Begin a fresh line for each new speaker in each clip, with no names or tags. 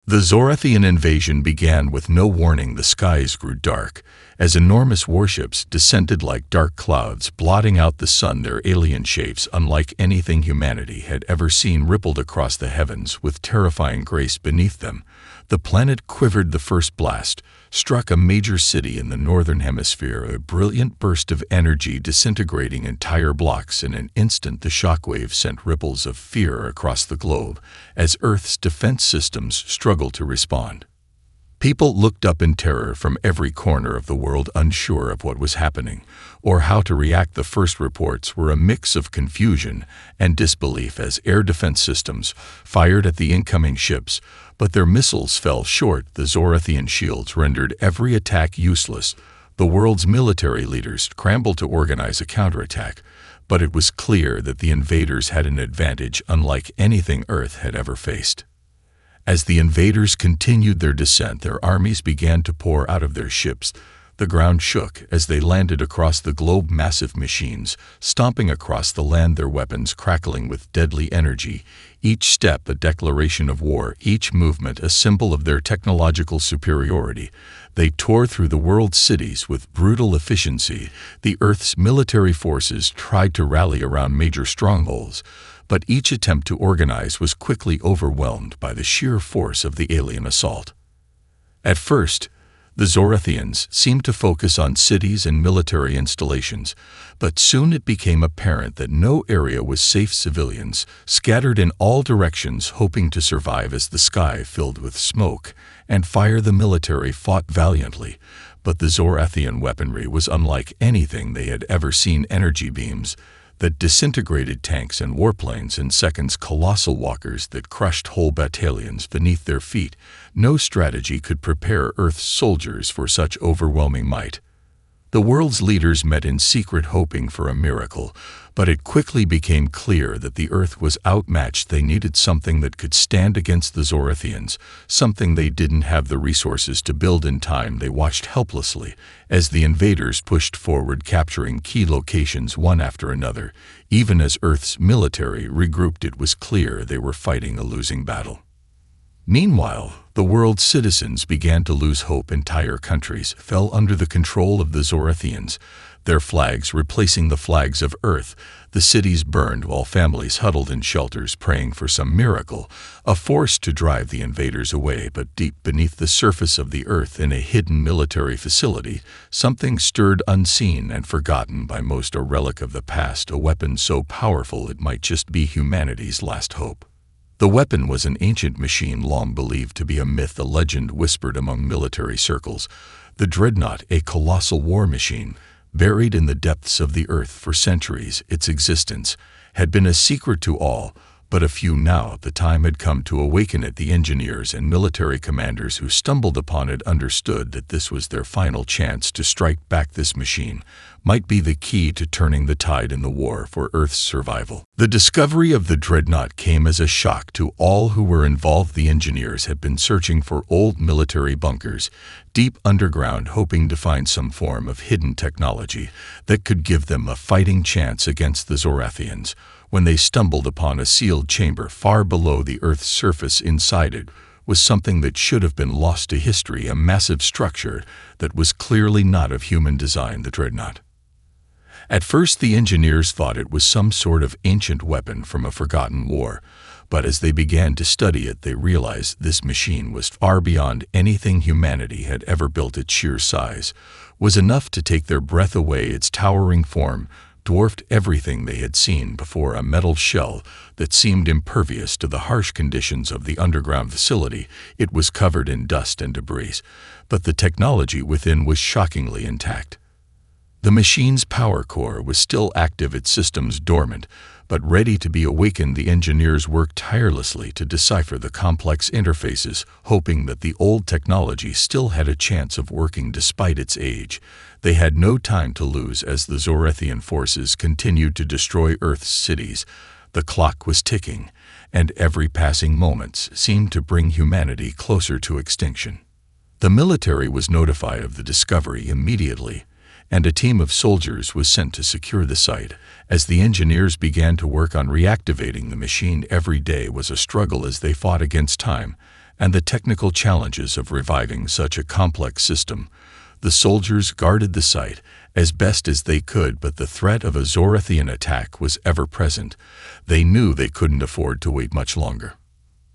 The Zorathian invasion began with no warning. The skies grew dark, as enormous warships descended like dark clouds, blotting out the sun. Their alien shapes, unlike anything humanity had ever seen, rippled across the heavens with terrifying grace beneath them. The planet quivered. The first blast struck a major city in the northern hemisphere, a brilliant burst of energy disintegrating entire blocks. In an instant, the shockwave sent ripples of fear across the globe as Earth's defense systems struggled to respond. People looked up in terror from every corner of the world, unsure of what was happening or how to react. The first reports were a mix of confusion and disbelief as air defense systems fired at the incoming ships, but their missiles fell short. The Zorathian shields rendered every attack useless. The world's military leaders scrambled to organize a counterattack, but it was clear that the invaders had an advantage unlike anything Earth had ever faced. As the invaders continued their descent, their armies began to pour out of their ships. The ground shook as they landed across the globe, massive machines stomping across the land, their weapons crackling with deadly energy. Each step a declaration of war, each movement a symbol of their technological superiority. They tore through the world's cities with brutal efficiency. The Earth's military forces tried to rally around major strongholds, but each attempt to organize was quickly overwhelmed by the sheer force of the alien assault. At first, the Zorathians seemed to focus on cities and military installations, but soon it became apparent that no area was safe. Civilians scattered in all directions, hoping to survive as the sky filled with smoke and fire. The military fought valiantly, but the Zorathian weaponry was unlike anything they had ever seen. Energy beams that disintegrated tanks and warplanes in seconds, colossal walkers that crushed whole battalions beneath their feet. No strategy could prepare Earth's soldiers for such overwhelming might. The world's leaders met in secret, hoping for a miracle, but it quickly became clear that the Earth was outmatched. They needed something that could stand against the Zorathians, something they didn't have the resources to build in time. They watched helplessly as the invaders pushed forward, capturing key locations one after another. Even as Earth's military regrouped, it was clear they were fighting a losing battle. Meanwhile, the world's citizens began to lose hope. Entire countries fell under the control of the Zorathians, their flags replacing the flags of Earth. The cities burned while families huddled in shelters, praying for some miracle, a force to drive the invaders away. But deep beneath the surface of the Earth, in a hidden military facility, something stirred, unseen and forgotten by most, a relic of the past, a weapon so powerful it might just be humanity's last hope. The weapon was an ancient machine long believed to be a myth, a legend whispered among military circles. The Dreadnought, a colossal war machine, buried in the depths of the Earth for centuries. Its existence had been a secret to all but a few. Now the time had come to awaken it. The engineers and military commanders who stumbled upon it understood that this was their final chance to strike back. This machine might be the key to turning the tide in the war for Earth's survival. The discovery of the Dreadnought came as a shock to all who were involved. The engineers had been searching for old military bunkers deep underground, hoping to find some form of hidden technology that could give them a fighting chance against the Zorathians. When they stumbled upon a sealed chamber far below the Earth's surface, inside it was something that should have been lost to history, a massive structure that was clearly not of human design. The Dreadnought. At first, the engineers thought it was some sort of ancient weapon from a forgotten war, but as they began to study it, they realized this machine was far beyond anything humanity had ever built. Its sheer size was enough to take their breath away. Its towering form dwarfed everything they had seen before, a metal shell that seemed impervious to the harsh conditions of the underground facility. It was covered in dust and debris, but the technology within was shockingly intact. The machine's power core was still active, its systems dormant, but ready to be awakened. The engineers worked tirelessly to decipher the complex interfaces, hoping that the old technology still had a chance of working despite its age. They had no time to lose as the Zorathian forces continued to destroy Earth's cities. The clock was ticking, and every passing moment seemed to bring humanity closer to extinction. The military was notified of the discovery immediately, and a team of soldiers was sent to secure the site. As the engineers began to work on reactivating the machine, every day was a struggle as they fought against time and the technical challenges of reviving such a complex system. The soldiers guarded the site as best as they could, but the threat of a Zorathian attack was ever present. They knew they couldn't afford to wait much longer.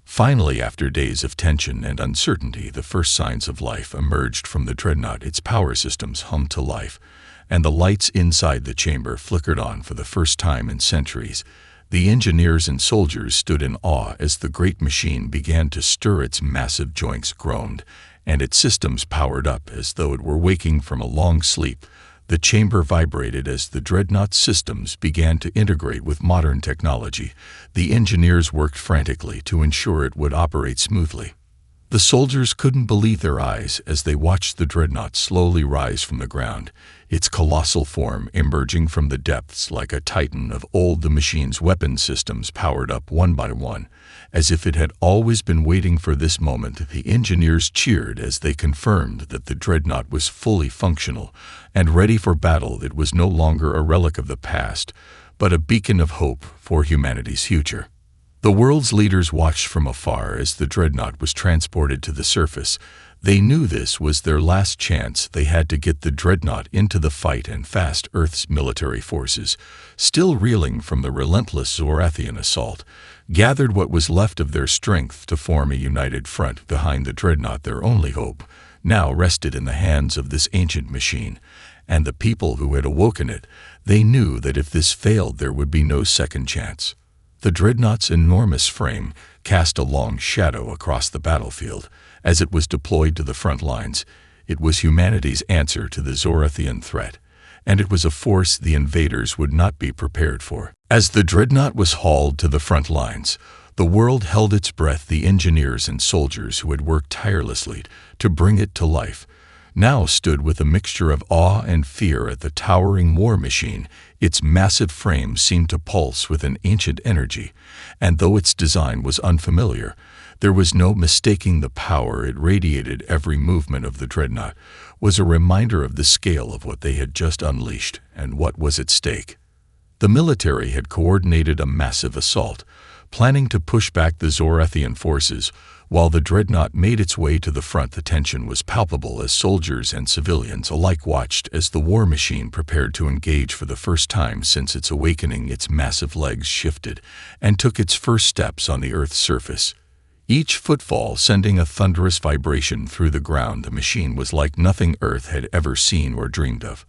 Finally, after days of tension and uncertainty, the first signs of life emerged from the Dreadnought. Its power systems hummed to life, and the lights inside the chamber flickered on for the first time in centuries. The engineers and soldiers stood in awe as the great machine began to stir. Its massive joints groaned, and its systems powered up as though it were waking from a long sleep. The chamber vibrated as the Dreadnought's systems began to integrate with modern technology. The engineers worked frantically to ensure it would operate smoothly. The soldiers couldn't believe their eyes as they watched the Dreadnought slowly rise from the ground, its colossal form emerging from the depths like a titan of old. The machine's weapon systems powered up one by one, as if it had always been waiting for this moment. The engineers cheered as they confirmed that the Dreadnought was fully functional and ready for battle. It was no longer a relic of the past, but a beacon of hope for humanity's future. The world's leaders watched from afar as the Dreadnought was transported to the surface. They knew this was their last chance. They had to get the Dreadnought into the fight and fast. Earth's military forces, still reeling from the relentless Zorathian assault, gathered what was left of their strength to form a united front behind the Dreadnought. Their only hope now rested in the hands of this ancient machine and the people who had awoken it. They knew that if this failed, there would be no second chance. The Dreadnought's enormous frame cast a long shadow across the battlefield as it was deployed to the front lines. It was humanity's answer to the Zorathian threat, and it was a force the invaders would not be prepared for. As the Dreadnought was hauled to the front lines, the world held its breath. The engineers and soldiers who had worked tirelessly to bring it to life now stood with a mixture of awe and fear at the towering war machine. Its massive frame seemed to pulse with an ancient energy, and though its design was unfamiliar, there was no mistaking the power it radiated. Every movement of the Dreadnought was a reminder of the scale of what they had just unleashed and what was at stake. The military had coordinated a massive assault, planning to push back the Zorathian forces. While the Dreadnought made its way to the front, the tension was palpable as soldiers and civilians alike watched as the war machine prepared to engage. For the first time since its awakening, its massive legs shifted and took its first steps on the Earth's surface, each footfall sending a thunderous vibration through the ground. The machine was like nothing Earth had ever seen or dreamed of.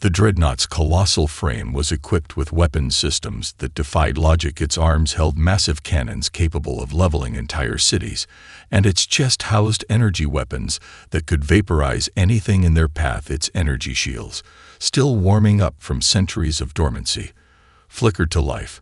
The Dreadnought's colossal frame was equipped with weapon systems that defied logic. Its arms held massive cannons capable of leveling entire cities, and its chest housed energy weapons that could vaporize anything in their path. Its energy shields, still warming up from centuries of dormancy, flickered to life,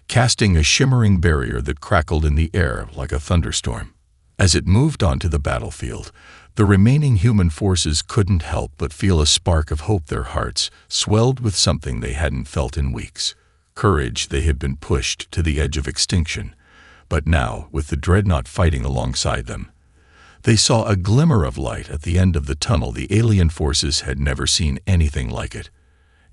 casting a shimmering barrier that crackled in the air like a thunderstorm. As it moved onto the battlefield, the remaining human forces couldn't help but feel a spark of hope. Their hearts swelled with something they hadn't felt in weeks. Courage. They had been pushed to the edge of extinction, but now, with the Dreadnought fighting alongside them, they saw a glimmer of light at the end of the tunnel. The alien forces had never seen anything like it,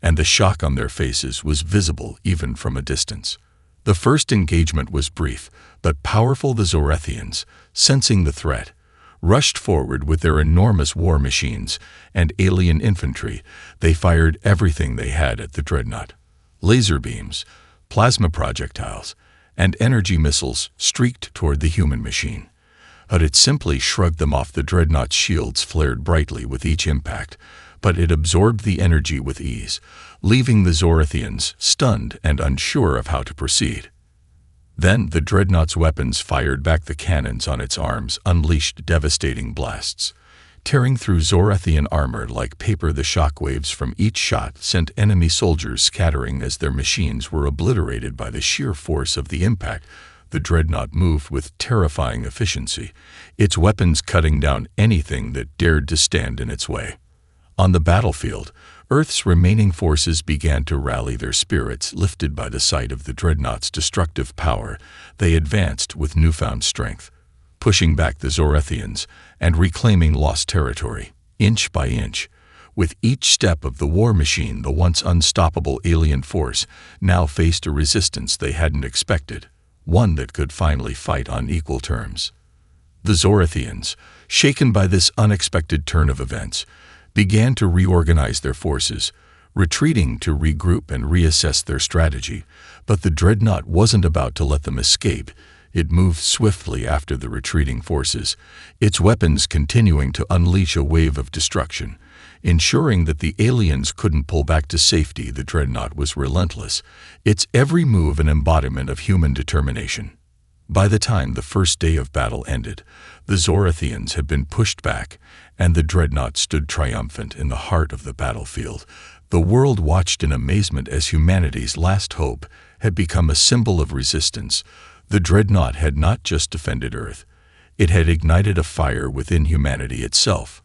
and the shock on their faces was visible even from a distance. The first engagement was brief but powerful. The Zorathians, sensing the threat, rushed forward with their enormous war machines and alien infantry. They fired everything they had at the Dreadnought. Laser beams, plasma projectiles, and energy missiles streaked toward the human machine, but it simply shrugged them off. The Dreadnought's shields flared brightly with each impact, but it absorbed the energy with ease, leaving the Zorathians stunned and unsure of how to proceed. Then the Dreadnought's weapons fired back. The cannons on its arms unleashed devastating blasts, tearing through Zorathian armor like paper. The shockwaves from each shot sent enemy soldiers scattering as their machines were obliterated by the sheer force of the impact. The Dreadnought moved with terrifying efficiency, its weapons cutting down anything that dared to stand in its way. On the battlefield, Earth's remaining forces began to rally. Their spirits lifted by the sight of the Dreadnought's destructive power. They advanced with newfound strength, pushing back the Zorathians and reclaiming lost territory, inch by inch. With each step of the war machine, the once unstoppable alien force now faced a resistance they hadn't expected, one that could finally fight on equal terms. The Zorathians, shaken by this unexpected turn of events, began to reorganize their forces, retreating to regroup and reassess their strategy. But the Dreadnought wasn't about to let them escape. It moved swiftly after the retreating forces, its weapons continuing to unleash a wave of destruction. Ensuring that the aliens couldn't pull back to safety, the Dreadnought was relentless, its every move an embodiment of human determination. By the time the first day of battle ended, the Zorathians had been pushed back, and the Dreadnought stood triumphant in the heart of the battlefield. The world watched in amazement as humanity's last hope had become a symbol of resistance. The Dreadnought had not just defended Earth, it had ignited a fire within humanity itself,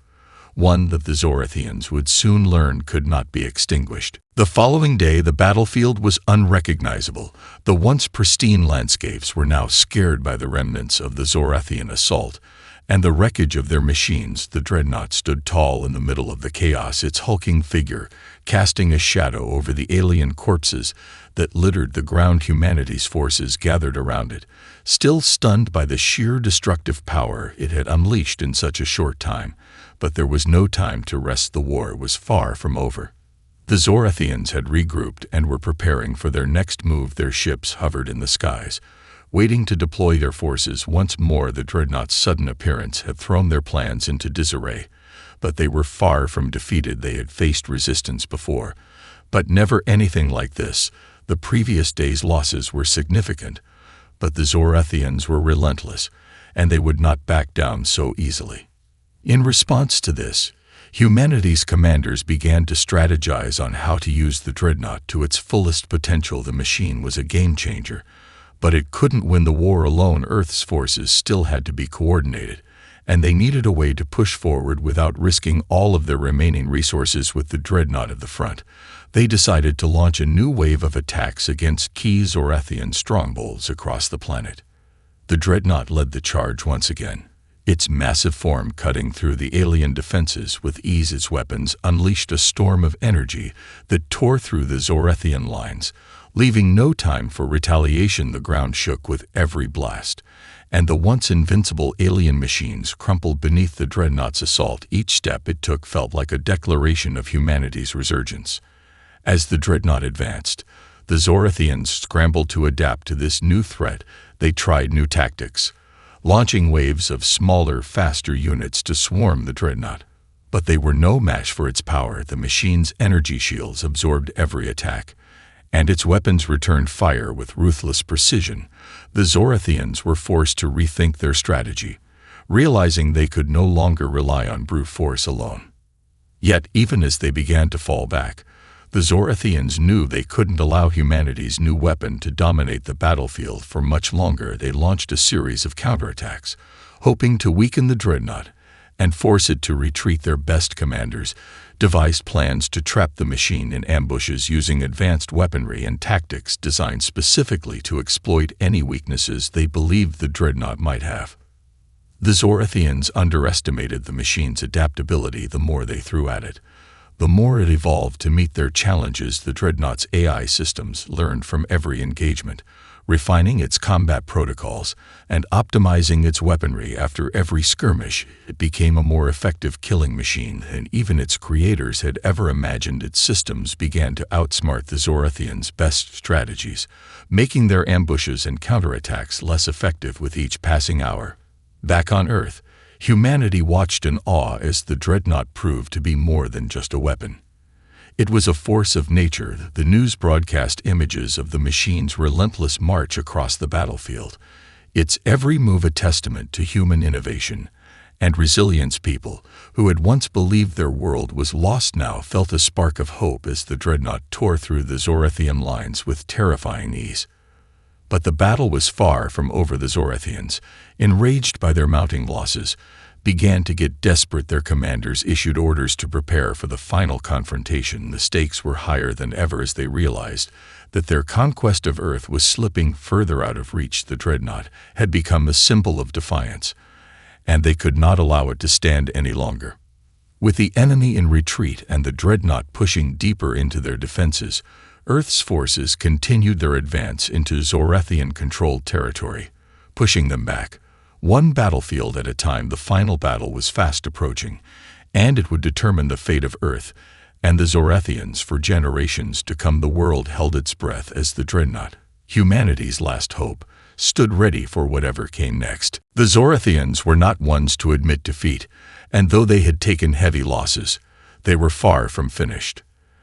one that the Zorathians would soon learn could not be extinguished. The following day, the battlefield was unrecognizable. The once pristine landscapes were now scarred by the remnants of the Zorathian assault, and the wreckage of their machines. The Dreadnought stood tall in the middle of the chaos, its hulking figure casting a shadow over the alien corpses that littered the ground. Humanity's forces gathered around it, still stunned by the sheer destructive power it had unleashed in such a short time. But there was no time to rest. The war was far from over. The Zorathians had regrouped and were preparing for their next move. Their ships hovered in the skies, waiting to deploy their forces once more. The Dreadnought's sudden appearance had thrown their plans into disarray, but they were far from defeated. They had faced resistance before, but never anything like this. The previous day's losses were significant, but the Zorathians were relentless, and they would not back down so easily. In response to this, humanity's commanders began to strategize on how to use the Dreadnought to its fullest potential. The machine was a game-changer, but it couldn't win the war alone. Earth's forces still had to be coordinated, and they needed a way to push forward without risking all of their remaining resources. With the Dreadnought at the front, they decided to launch a new wave of attacks against key Zorathian strongholds across the planet. The Dreadnought led the charge once again, its massive form cutting through the alien defenses with ease. Its weapons unleashed a storm of energy that tore through the Zorathian lines, leaving no time for retaliation. The ground shook with every blast, and the once invincible alien machines crumpled beneath the Dreadnought's assault. Each step it took felt like a declaration of humanity's resurgence. As the Dreadnought advanced, the Zorathians scrambled to adapt to this new threat. They tried new tactics, launching waves of smaller, faster units to swarm the Dreadnought. But they were no match for its power. The machine's energy shields absorbed every attack, and its weapons returned fire with ruthless precision. The Zorathians were forced to rethink their strategy, realizing they could no longer rely on brute force alone. Yet, even as they began to fall back, the Zorathians knew they couldn't allow humanity's new weapon to dominate the battlefield for much longer. They launched a series of counterattacks, hoping to weaken the Dreadnought and force it to retreat. Their best commanders devised plans to trap the machine in ambushes using advanced weaponry and tactics designed specifically to exploit any weaknesses they believed the Dreadnought might have. The Zorathians underestimated the machine's adaptability. The more they threw at it, the more it evolved to meet their challenges. The Dreadnought's AI systems learned from every engagement, refining its combat protocols and optimizing its weaponry. After every skirmish, it became a more effective killing machine than even its creators had ever imagined. Its systems began to outsmart the Zorathians' best strategies, making their ambushes and counterattacks less effective with each passing hour. Back on Earth, humanity watched in awe as the Dreadnought proved to be more than just a weapon. It was a force of nature. The news broadcast images of the machine's relentless march across the battlefield, its every move a testament to human innovation and resilience. People who had once believed their world was lost now felt a spark of hope as the Dreadnought tore through the Zorathian lines with terrifying ease. But the battle was far from over. The Zorathians, enraged by their mounting losses, began to get desperate. Their commanders issued orders to prepare for the final confrontation. The stakes were higher than ever as they realized that their conquest of Earth was slipping further out of reach. The Dreadnought had become a symbol of defiance, and they could not allow it to stand any longer. With the enemy in retreat and the Dreadnought pushing deeper into their defenses, Earth's forces continued their advance into Zorathian-controlled territory, pushing them back, One battlefield at a time, the final battle was fast approaching, and it would determine the fate of Earth and the Zorathians for generations to come. The world held its breath as the Dreadnought, humanity's last hope, stood ready for whatever came next. The Zorathians were not ones to admit defeat, and though they had taken heavy losses, they were far from finished.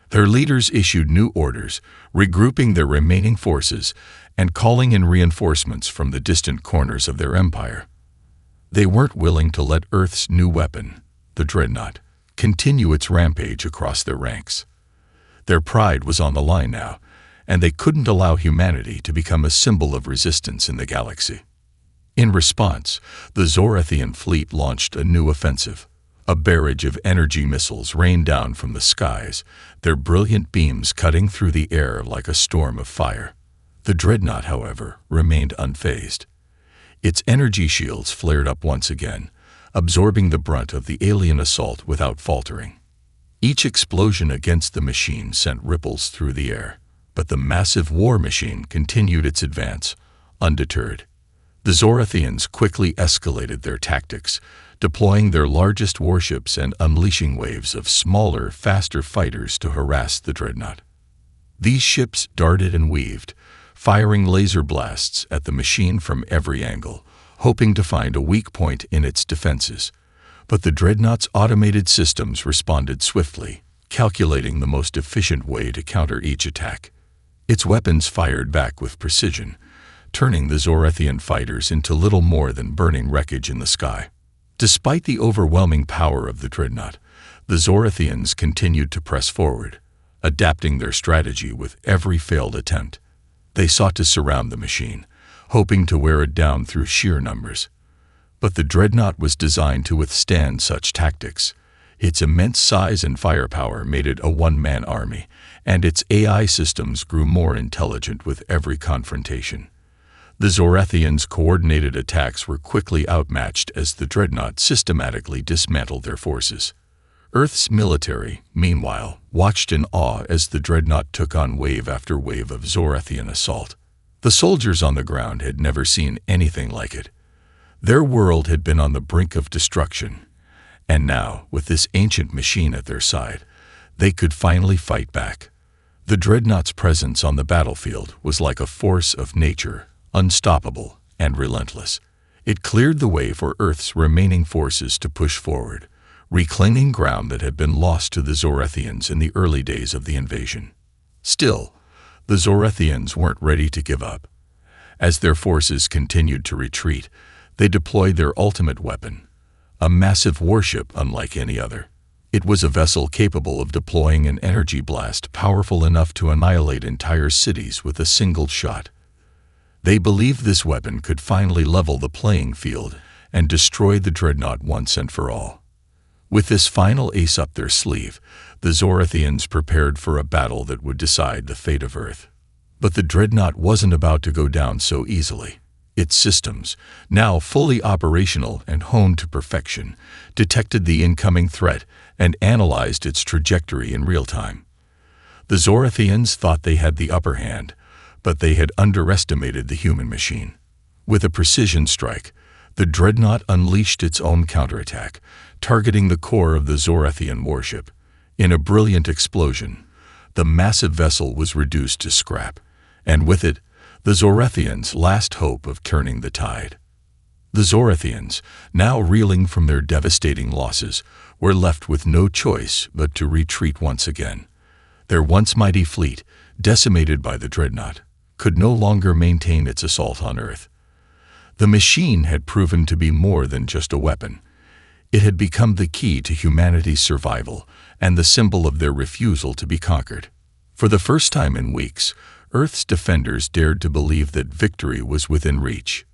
Their leaders issued new orders, regrouping their remaining forces and calling in reinforcements from the distant corners of their empire. They weren't willing to let Earth's new weapon, the Dreadnought, continue its rampage across their ranks. Their pride was on the line now, and they couldn't allow humanity to become a symbol of resistance in the galaxy. In response, the Zorathian fleet launched a new offensive. A barrage of energy missiles rained down from the skies, their brilliant beams cutting through the air like a storm of fire. The Dreadnought, however, remained unfazed. Its energy shields flared up once again, absorbing the brunt of the alien assault without faltering. Each explosion against the machine sent ripples through the air, but the massive war machine continued its advance, undeterred. The Zorathians quickly escalated their tactics, deploying their largest warships and unleashing waves of smaller, faster fighters to harass the Dreadnought. These ships darted and weaved, firing laser blasts at the machine from every angle, hoping to find a weak point in its defenses. But the Dreadnought's automated systems responded swiftly, calculating the most efficient way to counter each attack. Its weapons fired back with precision, turning the Zorathian fighters into little more than burning wreckage in the sky. Despite the overwhelming power of the Dreadnought, the Zorathians continued to press forward, adapting their strategy with every failed attempt. They sought to surround the machine, hoping to wear it down through sheer numbers. But the Dreadnought was designed to withstand such tactics. Its immense size and firepower made it a one-man army, and its AI systems grew more intelligent with every confrontation. The Zorathians' coordinated attacks were quickly outmatched as the Dreadnought systematically dismantled their forces. Earth's military, meanwhile, watched in awe as the Dreadnought took on wave after wave of Zorathian assault. The soldiers on the ground had never seen anything like it. Their world had been on the brink of destruction, and now, with this ancient machine at their side, they could finally fight back. The Dreadnought's presence on the battlefield was like a force of nature, unstoppable and relentless. It cleared the way for Earth's remaining forces to push forward, reclaiming ground that had been lost to the Zorathians in the early days of the invasion. Still, the Zorathians weren't ready to give up. As their forces continued to retreat, they deployed their ultimate weapon, a massive warship unlike any other. It was a vessel capable of deploying an energy blast powerful enough to annihilate entire cities with a single shot. They believed this weapon could finally level the playing field and destroy the Dreadnought once and for all. With this final ace up their sleeve, the Zorathians prepared for a battle that would decide the fate of Earth. But the Dreadnought wasn't about to go down so easily. Its systems, now fully operational and honed to perfection, detected the incoming threat and analyzed its trajectory in real time. The Zorathians thought they had the upper hand, but they had underestimated the human machine. With a precision strike, the Dreadnought unleashed its own counterattack, targeting the core of the Zorathian warship. In a brilliant explosion, the massive vessel was reduced to scrap, and with it, the Zorathians' last hope of turning the tide. The Zorathians, now reeling from their devastating losses, were left with no choice but to retreat once again. Their once mighty fleet, decimated by the Dreadnought, could no longer maintain its assault on Earth. The machine had proven to be more than just a weapon. It had become the key to humanity's survival and the symbol of their refusal to be conquered. For the first time in weeks, Earth's defenders dared to believe that victory was within reach.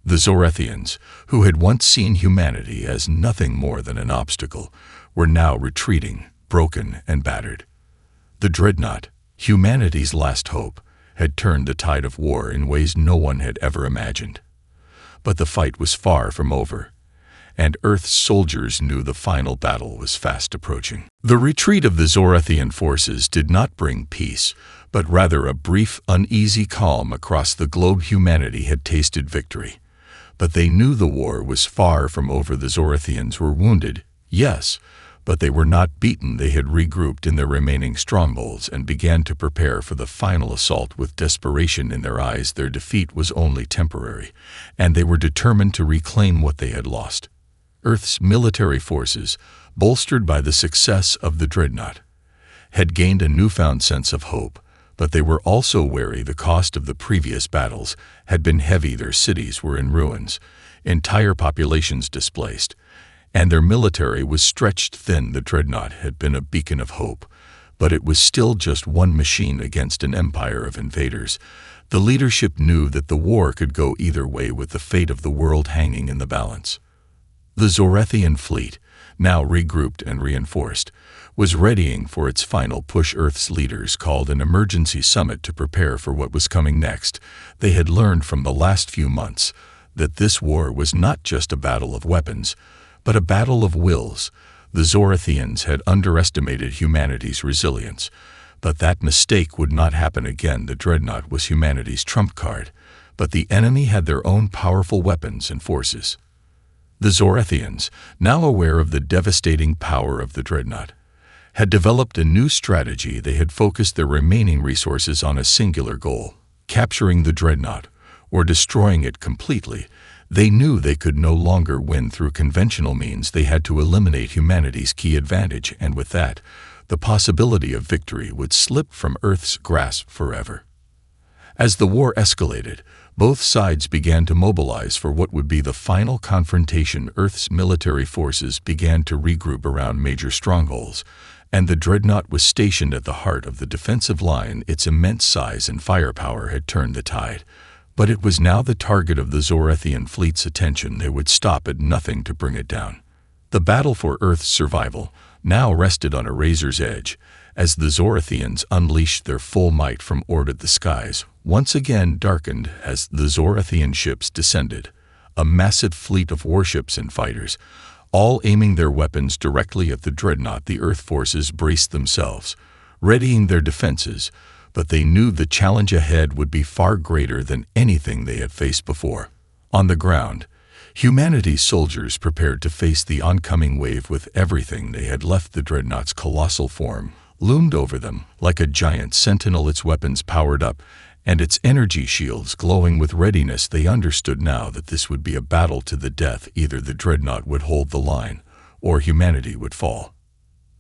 The Zorathians, who had once seen humanity as nothing more than an obstacle, were now retreating, broken and battered. The Dreadnought, humanity's last hope, had turned the tide of war in ways no one had ever imagined. But the fight was far from over, and Earth's soldiers knew the final battle was fast approaching. The retreat of the Zorathian forces did not bring peace, but rather a brief, uneasy calm across the globe. Humanity had tasted victory, But they knew the war was far from over. The Zorathians were wounded, yes, but they were not beaten. They had regrouped in their remaining strongholds and began to prepare for the final assault with desperation in their eyes. Their defeat was only temporary, and they were determined to reclaim what they had lost. Earth's military forces, bolstered by the success of the Dreadnought, had gained a newfound sense of hope, but they were also wary. The cost of the previous battles had been heavy. Their cities were in ruins, entire populations displaced, and their military was stretched thin. The Dreadnought had been a beacon of hope, but it was still just one machine against an empire of invaders. The leadership knew that the war could go either way, with the fate of the world hanging in the balance. The Zorathian fleet, now regrouped and reinforced, was readying for its final push. Earth's leaders called an emergency summit to prepare for what was coming next. They had learned from the last few months that this war was not just a battle of weapons, but a battle of wills. The Zorathians had underestimated humanity's resilience, but that mistake would not happen again. The Dreadnought was humanity's trump card, but the enemy had their own powerful weapons and forces. The Zorathians, now aware of the devastating power of the Dreadnought, had developed a new strategy. They had focused their remaining resources on a singular goal: capturing the Dreadnought, or destroying it completely. They knew they could no longer win through conventional means. They had to eliminate humanity's key advantage, and with that, the possibility of victory would slip from Earth's grasp forever. As the war escalated, both sides began to mobilize for what would be the final confrontation. Earth's military forces began to regroup around major strongholds, and the Dreadnought was stationed at the heart of the defensive line. Its immense size and firepower had turned the tide, but it was now the target of the Zorathian fleet's attention. They would stop at nothing to bring it down. The battle for Earth's survival now rested on a razor's edge, as the Zorathians unleashed their full might from Ord. The skies once again darkened as the Zorathian ships descended, a massive fleet of warships and fighters, all aiming their weapons directly at the Dreadnought. The Earth forces braced themselves, readying their defenses, but they knew the challenge ahead would be far greater than anything they had faced before. On the ground, humanity's soldiers prepared to face the oncoming wave with everything they had left. The Dreadnought's colossal form loomed over them like a giant sentinel, its weapons powered up and its energy shields glowing with readiness. They understood now that this would be a battle to the death. Either the Dreadnought would hold the line, or humanity would fall.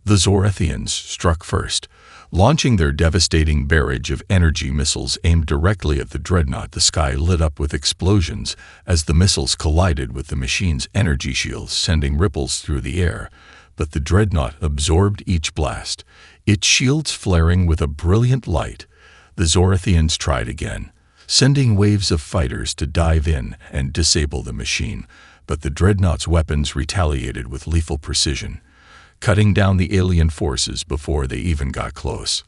The Zorathians struck first, launching their devastating barrage of energy missiles aimed directly at the Dreadnought. The sky lit up with explosions as the missiles collided with the machine's energy shields, sending ripples through the air. But the Dreadnought absorbed each blast, its shields flaring with a brilliant light. The Zorathians tried again, sending waves of fighters to dive in and disable the machine, but the Dreadnought's weapons retaliated with lethal precision, cutting down the alien forces before they even got close.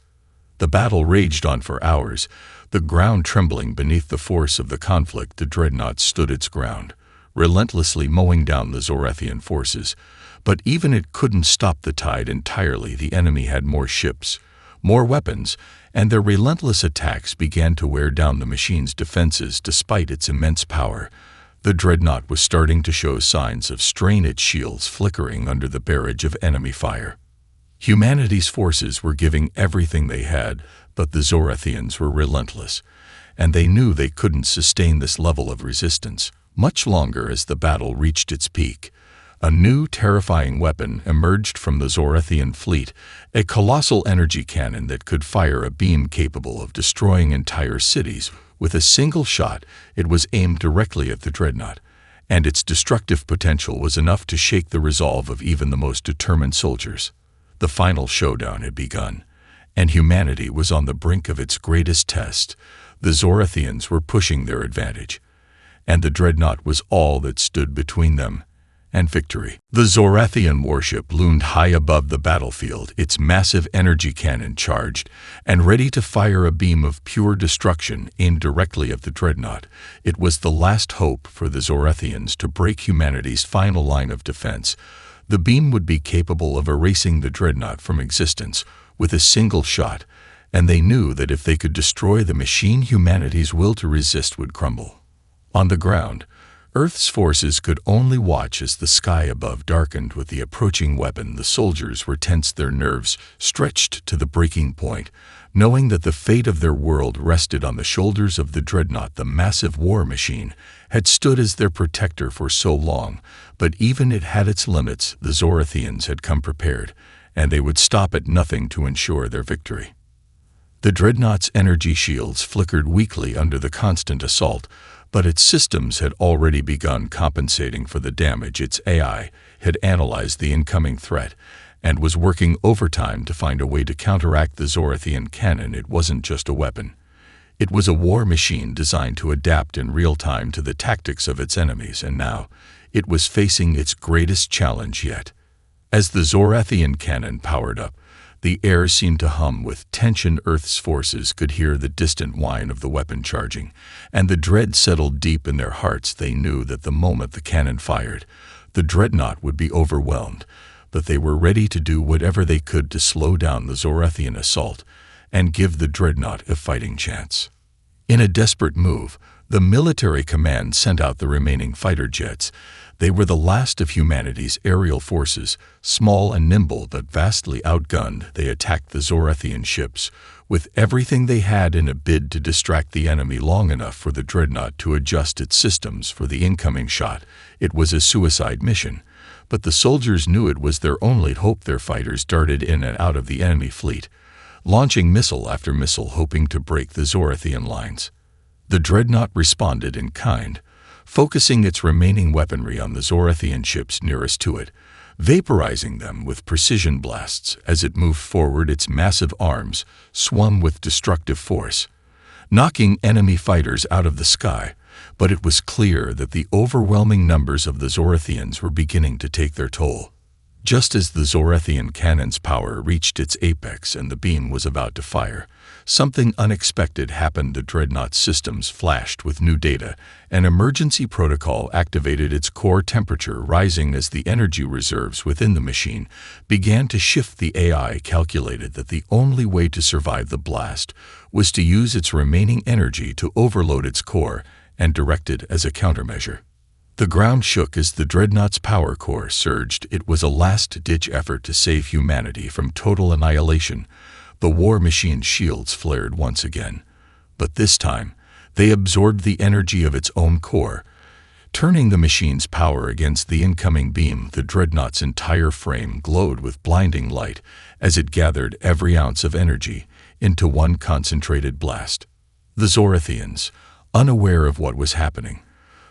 The battle raged on for hours, the ground trembling beneath the force of the conflict. The Dreadnought stood its ground, relentlessly mowing down the Zorathian forces, but even it couldn't stop the tide entirely. The enemy had more ships, more weapons, and their relentless attacks began to wear down the machine's defenses. Despite its immense power, the Dreadnought was starting to show signs of strain, its shields flickering under the barrage of enemy fire. Humanity's forces were giving everything they had, but the Zorathians were relentless, and they knew they couldn't sustain this level of resistance much longer. As the battle reached its peak, a new terrifying weapon emerged from the Zorathian fleet, a colossal energy cannon that could fire a beam capable of destroying entire cities. With a single shot, it was aimed directly at the Dreadnought, and its destructive potential was enough to shake the resolve of even the most determined soldiers. The final showdown had begun, and humanity was on the brink of its greatest test. The Zorathians were pushing their advantage, and the Dreadnought was all that stood between them and victory. The Zorathian warship loomed high above the battlefield, its massive energy cannon charged and ready to fire a beam of pure destruction aimed directly at the Dreadnought. It was the last hope for the Zorathians to break humanity's final line of defense. The beam would be capable of erasing the Dreadnought from existence with a single shot, and they knew that if they could destroy the machine, humanity's will to resist would crumble. On the ground, Earth's forces could only watch as the sky above darkened with the approaching weapon. The soldiers were tense, their nerves stretched to the breaking point, knowing that the fate of their world rested on the shoulders of the Dreadnought. The massive war machine had stood as their protector for so long, but even it had its limits. The Zorathians had come prepared, and they would stop at nothing to ensure their victory. The Dreadnought's energy shields flickered weakly under the constant assault, but its systems had already begun compensating for the damage. Its AI had analyzed the incoming threat and was working overtime to find a way to counteract the Zorathian cannon. It wasn't just a weapon. It was a war machine designed to adapt in real time to the tactics of its enemies, and now it was facing its greatest challenge yet. As the Zorathian cannon powered up, the air seemed to hum with tension. Earth's forces could hear the distant whine of the weapon charging, and the dread settled deep in their hearts. They knew that the moment the cannon fired, the Dreadnought would be overwhelmed, but they were ready to do whatever they could to slow down the Zorathian assault and give the Dreadnought a fighting chance. In a desperate move, the military command sent out the remaining fighter jets. They were the last of humanity's aerial forces, small and nimble but vastly outgunned. They attacked the Zorathian ships with everything they had in a bid to distract the enemy long enough for the Dreadnought to adjust its systems for the incoming shot. It was a suicide mission, but the soldiers knew it was their only hope. Their fighters darted in and out of the enemy fleet, launching missile after missile, hoping to break the Zorathian lines. The Dreadnought responded in kind, focusing its remaining weaponry on the Zorathian ships nearest to it, vaporizing them with precision blasts. As it moved forward, its massive arms swung with destructive force, knocking enemy fighters out of the sky. But it was clear that the overwhelming numbers of the Zorathians were beginning to take their toll. Just as the Zorathian cannon's power reached its apex and the beam was about to fire, something unexpected happened. The Dreadnought's systems flashed with new data. An emergency protocol activated, its core temperature rising as the energy reserves within the machine began to shift. The AI calculated that the only way to survive the blast was to use its remaining energy to overload its core and direct it as a countermeasure. The ground shook as the Dreadnought's power core surged. It was a last-ditch effort to save humanity from total annihilation. The war machine's shields flared once again, but this time they absorbed the energy of its own core, turning the machine's power against the incoming beam. The Dreadnought's entire frame glowed with blinding light as it gathered every ounce of energy into one concentrated blast. The Zorathians, unaware of what was happening,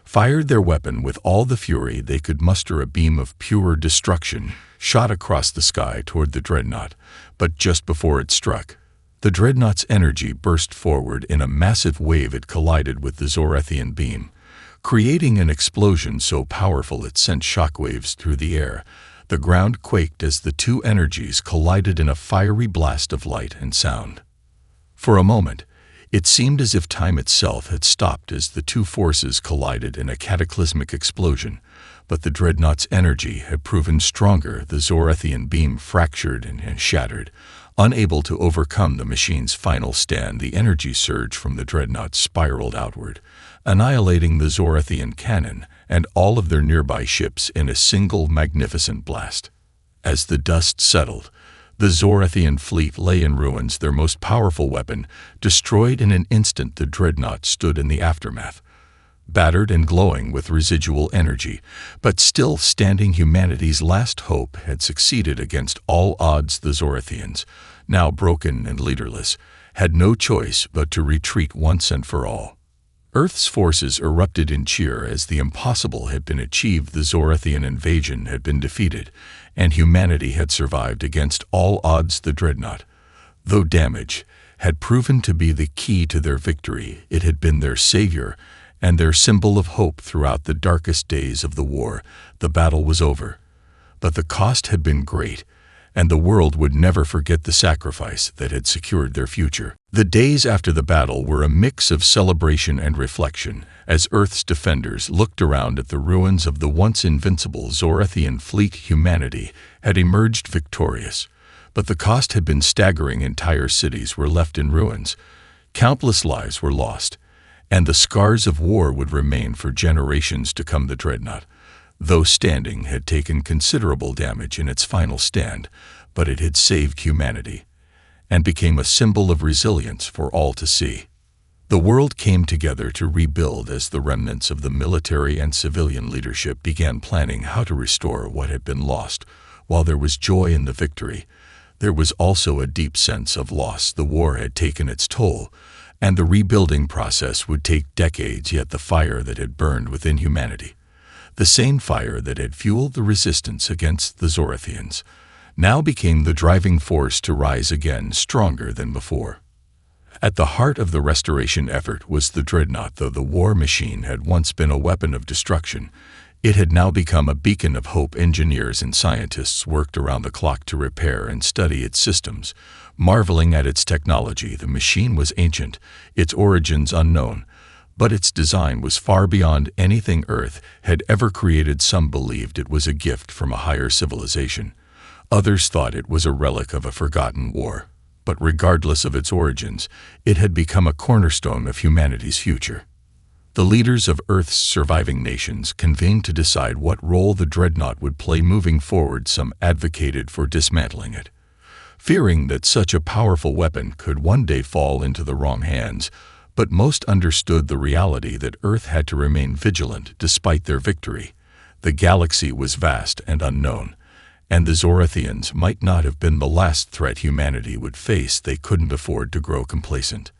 fired their weapon with all the fury they could muster. A beam of pure destruction shot across the sky toward the Dreadnought, but just before it struck, the Dreadnought's energy burst forward in a massive wave. It collided with the Zorathian beam, creating an explosion so powerful it sent shockwaves through the air. The ground quaked as the two energies collided in a fiery blast of light and sound. For a moment, it seemed as if time itself had stopped as the two forces collided in a cataclysmic explosion, but the Dreadnought's energy had proven stronger. The Zorathian beam fractured and shattered, unable to overcome the machine's final stand. The energy surge from the Dreadnought spiraled outward, annihilating the Zorathian cannon and all of their nearby ships in a single magnificent blast. As the dust settled, the Zorathian fleet lay in ruins, their most powerful weapon destroyed in an instant. The Dreadnought stood in the aftermath, battered and glowing with residual energy, but still standing. Humanity's last hope had succeeded against all odds. The Zorathians, now broken and leaderless, had no choice but to retreat once and for all. Earth's forces erupted in cheer as the impossible had been achieved. The Zorathian invasion had been defeated, and humanity had survived against all odds. The Dreadnought, though damaged, had proven to be the key to their victory. It had been their savior and their symbol of hope throughout the darkest days of the war. The battle was over, but the cost had been great, and the world would never forget the sacrifice that had secured their future. The days after the battle were a mix of celebration and reflection, as Earth's defenders looked around at the ruins of the once invincible Zorathian fleet. Humanity had emerged victorious, but the cost had been staggering. Entire cities were left in ruins, countless lives were lost, and the scars of war would remain for generations to come. The Dreadnought, though standing, had taken considerable damage in its final stand, but it had saved humanity, and became a symbol of resilience for all to see. The world came together to rebuild as the remnants of the military and civilian leadership began planning how to restore what had been lost. While there was joy in the victory, there was also a deep sense of loss. The war had taken its toll, and the rebuilding process would take decades. Yet the fire that had burned within humanity, the same fire that had fueled the resistance against the Zorathians, now became the driving force to rise again, stronger than before. At the heart of the restoration effort was the Dreadnought. Though the war machine had once been a weapon of destruction, it had now become a beacon of hope. Engineers and scientists worked around the clock to repair and study its systems, marveling at its technology. The machine was ancient, its origins unknown, but its design was far beyond anything Earth had ever created. Some believed it was a gift from a higher civilization. Others thought it was a relic of a forgotten war. But regardless of its origins, it had become a cornerstone of humanity's future. The leaders of Earth's surviving nations convened to decide what role the Dreadnought would play moving forward. Some advocated for dismantling it, fearing that such a powerful weapon could one day fall into the wrong hands, but most understood the reality that Earth had to remain vigilant despite their victory. The galaxy was vast and unknown, and the Zorathians might not have been the last threat humanity would face. They couldn't afford to grow complacent.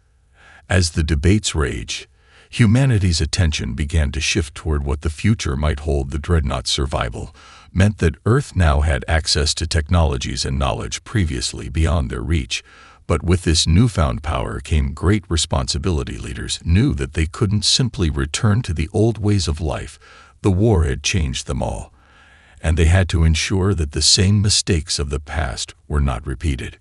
As the debates raged, humanity's attention began to shift toward what the future might hold. The Dreadnought's survival meant that Earth now had access to technologies and knowledge previously beyond their reach. But with this newfound power came great responsibility. Leaders knew that they couldn't simply return to the old ways of life. The war had changed them all, and they had to ensure that the same mistakes of the past were not repeated.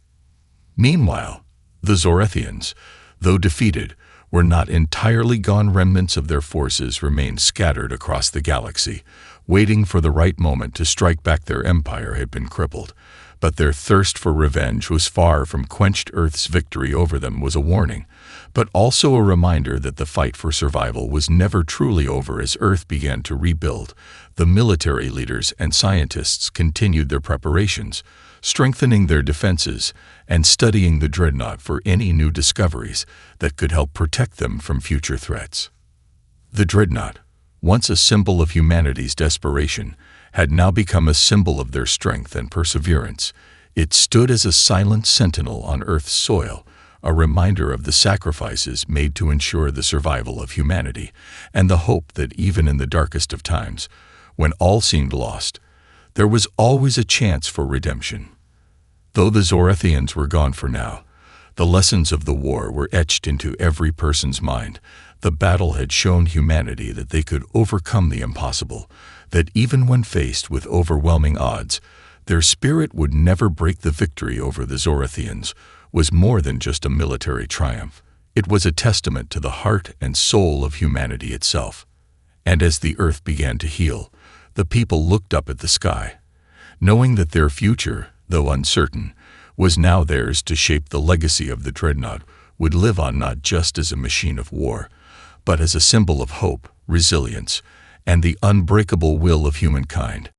Meanwhile, the Zorathians, though defeated, were not entirely gone. Remnants of their forces remained scattered across the galaxy, waiting for the right moment to strike back. Their empire had been crippled, but their thirst for revenge was far from quenched. Earth's victory over them was a warning, but also a reminder that the fight for survival was never truly over. As Earth began to rebuild, the military leaders and scientists continued their preparations, strengthening their defenses and studying the Dreadnought for any new discoveries that could help protect them from future threats. The Dreadnought, once a symbol of humanity's desperation, had now become a symbol of their strength and perseverance. It stood as a silent sentinel on Earth's soil, a reminder of the sacrifices made to ensure the survival of humanity, and the hope that even in the darkest of times, when all seemed lost, there was always a chance for redemption. Though the Zorathians were gone for now, the lessons of the war were etched into every person's mind. The battle had shown humanity that they could overcome the impossible, that even when faced with overwhelming odds, their spirit would never break. The victory over the Zorathians was more than just a military triumph. It was a testament to the heart and soul of humanity itself. And as the Earth began to heal, the people looked up at the sky, knowing that their future, though uncertain, was now theirs to shape. The legacy of the Dreadnought would live on, not just as a machine of war, but as a symbol of hope, resilience, and the unbreakable will of humankind.